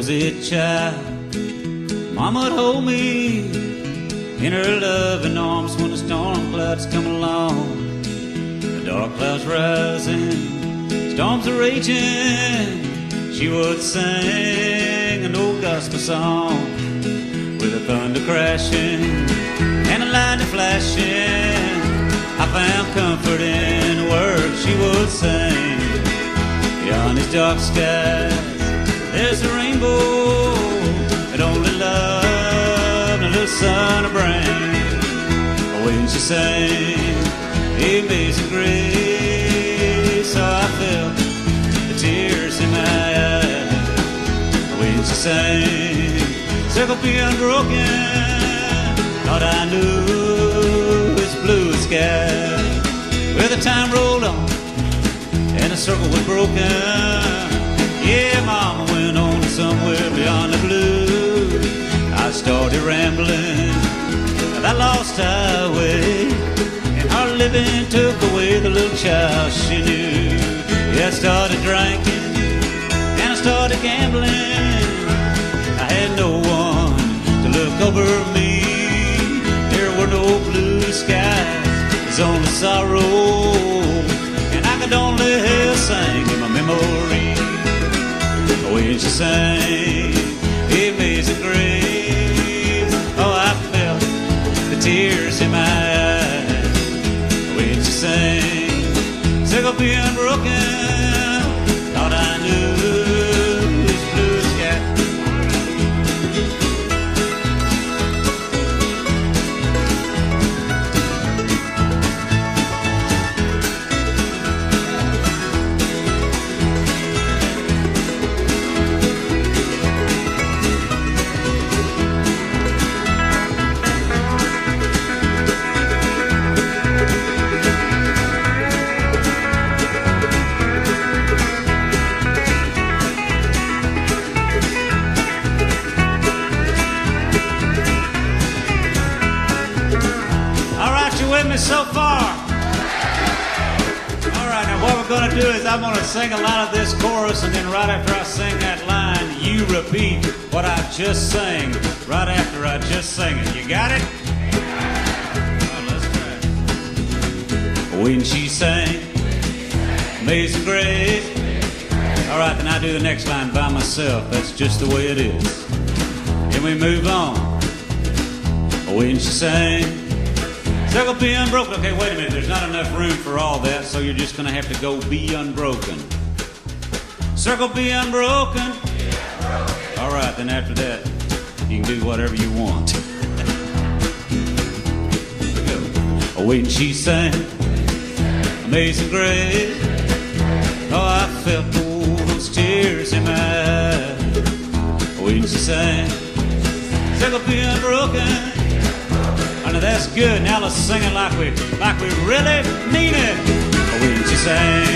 was a child, Mama would hold me in her loving arms when the storm clouds come along. The dark clouds rising, storms are raging. She would sing an old gospel song with the thunder crashing and the lightning flashing. I found comfort in the words she would sing. Beyond these dark skies, there's a rainbow that only love and a little sun will bring. When she sang Amazing Grace, oh, I felt the tears in my eyes. When she sang Circle Be Unbroken, thought I knew it's blue sky. Well, the time rolled on and the circle was broken. Yeah, Mama went on somewhere beyond the blue. I started rambling that lost highway, and hard living took away the little child she knew. Yeah, I started drinking and I started gambling. I had no one to look over me. There were no blue skies, there's only sorrow, and I could only sing in my memory. When she sang Amazing Grace, oh, I felt the tears in my eyes. When she sang Circle Be Unbroken, thought I knew this blue sky. So far. All right, now what we're going to do is I'm going to sing a lot of this chorus, and then right after I sing that line, you repeat what I just sang right after I just sang it. You got it? Oh, let's try it. When she sang Amazing Grace. All right, then I do the next line by myself. That's just the way it is. And we move on. When she sang Circle Be Unbroken. Okay, wait a minute. There's not enough room for all that, so you're just going to have to go Be Unbroken. Circle Be Unbroken. All right, then after that, you can do whatever you want. Here we go. When she sang Amazing Grace, oh, I felt all those tears in my eyes. When she sang Circle Be Unbroken. Now that's good. Now let's sing it like we really mean it. When she sang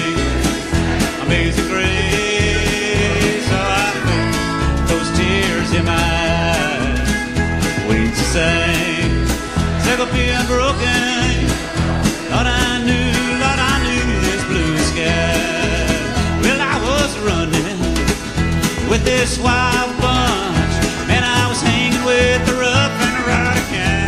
Amazing Grace, oh, I felt those tears in my eyes. When she sang Circle Be Unbroken, Lord, I knew this blue sky. Well, I was running with this wild bunch, and I was hanging with the rough and rowdy kind.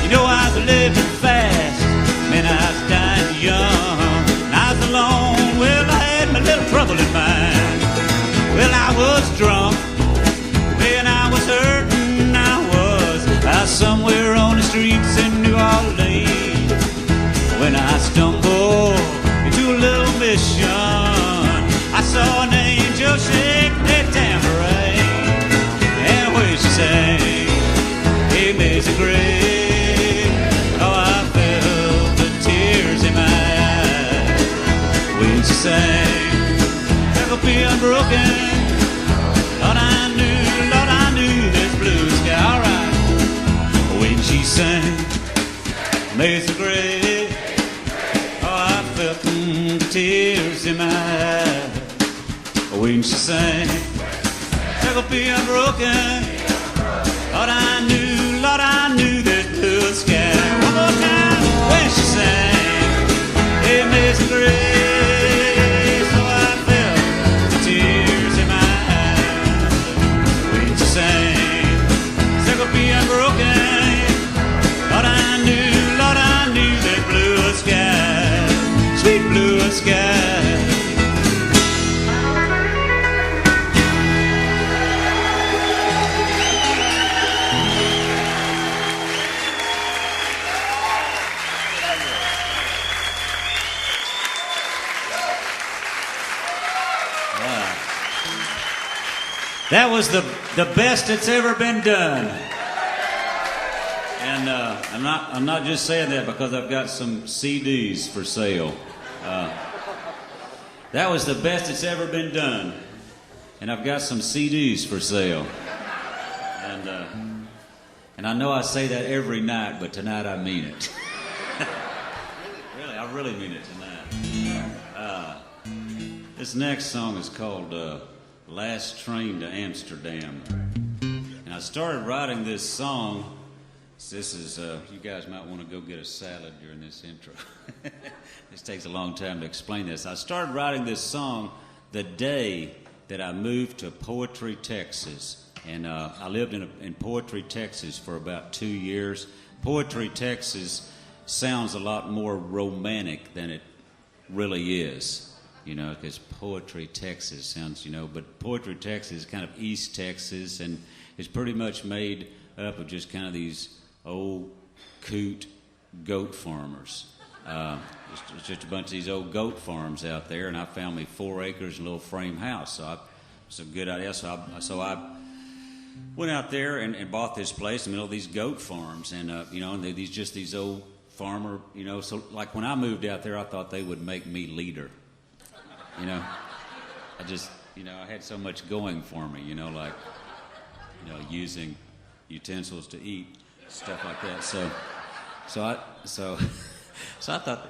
You know, I was living fast, man, I was dying young, and I was alone. Well, I had my little trouble in mind. Well, I was drunk, man, I was hurting, I was somewhere on the streets in New Orleans when I stumbled into a little mission. I saw an angel shake that tambourine, and when she sang Amazing Grace, she sang Circle Be Unbroken. Lord, I knew this blue sky. All right. When she sang Amazing Grace, oh, I felt the tears in my eyes. When she sang Circle Be Unbroken, Lord, I knew this blue sky. One more time. When she sang Amazing Grace, sky. That was the best that's ever been done. And I'm not just saying that because I've got some CDs for sale. That was the best that's ever been done. And I've got some CDs for sale. And I know I say that every night, but tonight I mean it. Really, I really mean it tonight. This next song is called Last Train to Amsterdam. And I started writing this song. This is, you guys might want to go get a salad during this intro. This takes a long time to explain this. I started writing this song the day that I moved to Poetry, Texas. And I lived in Poetry, Texas for about 2 years. Poetry, Texas sounds a lot more romantic than it really is. You know, because Poetry, Texas sounds, but Poetry, Texas is kind of East Texas, and it's pretty much made up of just kind of these old coot goat farmers. It's just a bunch of these old goat farms out there, and I found me 4 acres and a little frame house, so it's a good idea. So I went out there and bought this place in the middle of these goat farms, and and these old farmer, so like when I moved out there, I thought they would make me leader. I had so much going for me, using utensils to eat, stuff like that. So I thought,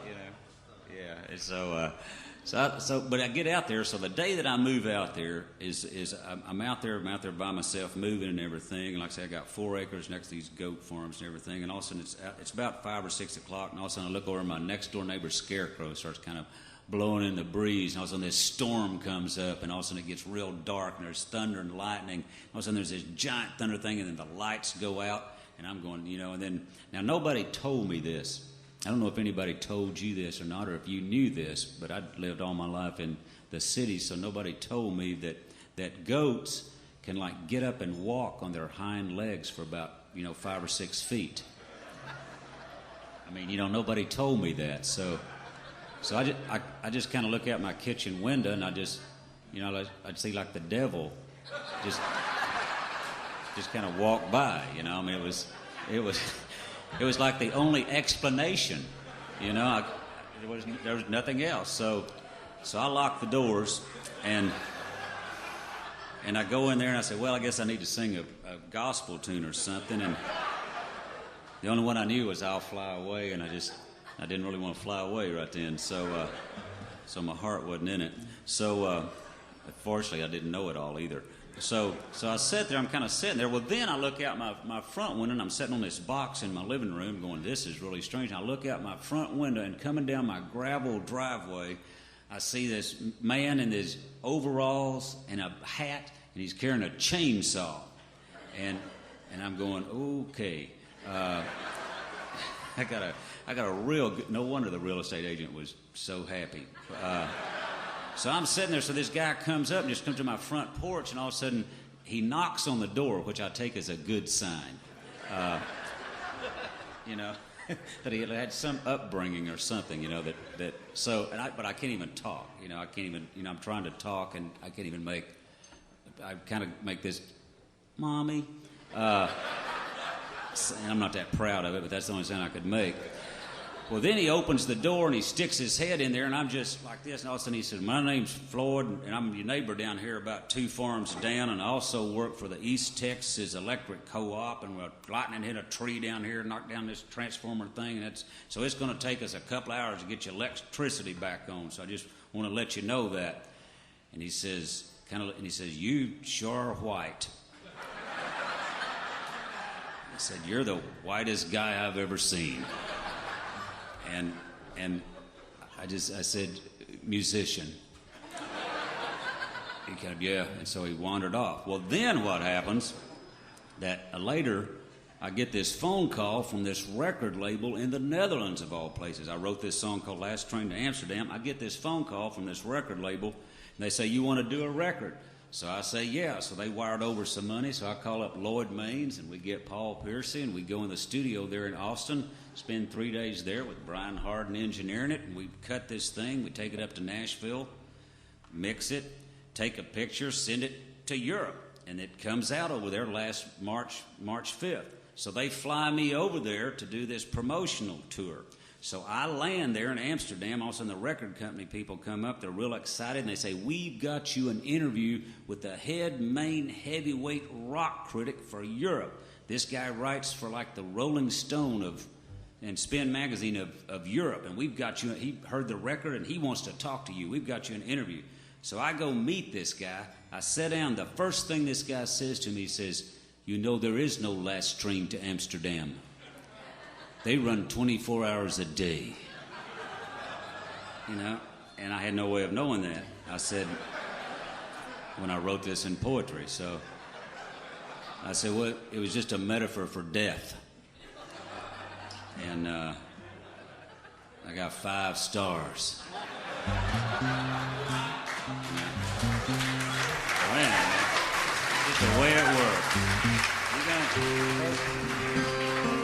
but I get out there. So the day that I move out there is I'm out there by myself, moving and everything. And like I said, I got 4 acres next to these goat farms and everything. And all of a sudden it's about 5 or 6 o'clock, and all of a sudden I look over, and my next door neighbor's scarecrow starts kind of blowing in the breeze, and all of a sudden this storm comes up, and all of a sudden it gets real dark, and there's thunder and lightning. All of a sudden there's this giant thunder thing, and then the lights go out, and I'm going, and then, now nobody told me this. I don't know if anybody told you this or not, or if you knew this, but I lived all my life in the city, so nobody told me that goats can like get up and walk on their hind legs for about, 5 or 6 feet. I mean, nobody told me that, So I just kind of look out my kitchen window, and I just, I'd see like the devil just kind of walk by, I mean, it was like the only explanation, there was nothing else. So I lock the doors, and I go in there, and I say, well, I guess I need to sing a gospel tune or something, and the only one I knew was I'll Fly Away, and I didn't really want to fly away right then, so my heart wasn't in it. So, fortunately, I didn't know it all either. So I sat there, I'm kind of sitting there. Well, then I look out my front window, and I'm sitting on this box in my living room going, this is really strange. And I look out my front window, and coming down my gravel driveway, I see this man in his overalls and a hat, and he's carrying a chainsaw. And I'm going, okay. I got a real good, no wonder the real estate agent was so happy. So I'm sitting there, so this guy comes up and just comes to my front porch, and all of a sudden he knocks on the door, which I take as a good sign. That he had some upbringing or something, but I can't even talk, I can't even, I'm trying to talk, and I can't even I kind of make this, mommy, and I'm not that proud of it, but that's the only sound I could make. Well, then he opens the door, and he sticks his head in there, and I'm just like this, and all of a sudden he says, my name's Floyd, and I'm your neighbor down here about 2 farms down, and I also work for the East Texas Electric Co-op, and we're lightning hit a tree down here, knocked down this transformer thing, and so it's going to take us a couple hours to get your electricity back on, so I just want to let you know that. And he says, you sure are white. I said, you're the whitest guy I've ever seen. And I said, musician. He kind of, yeah, and so he wandered off. Well, then what happens, that later I get this phone call from this record label in the Netherlands, of all places. I wrote this song called Last Train to Amsterdam. I get this phone call from this record label, and they say, you want to do a record? So I say, yeah. So they wired over some money, so I call up Lloyd Maines, and we get Paul Pearcy, and we go in the studio there in Austin, spend 3 days there with Brian Harden engineering it, and we cut this thing, we take it up to Nashville, mix it, take a picture, send it to Europe, and it comes out over there last March 5th. So they fly me over there to do this promotional tour. So I land there in Amsterdam. All of a sudden the record company people come up. They're real excited, and they say, we've got you an interview with the main heavyweight rock critic for Europe. This guy writes for like the Rolling Stone and Spin magazine of Europe, and we've got you. He heard the record, and he wants to talk to you. We've got you an interview. So I go meet this guy. I sit down. The first thing this guy says to me, he says, you know there is no last train to Amsterdam. They run 24 hours a day. You know, and I had no way of knowing that. I said, when I wrote this in poetry, so I said, well, it was just a metaphor for death. And I got 5 stars. Man, just the way it works. You got it.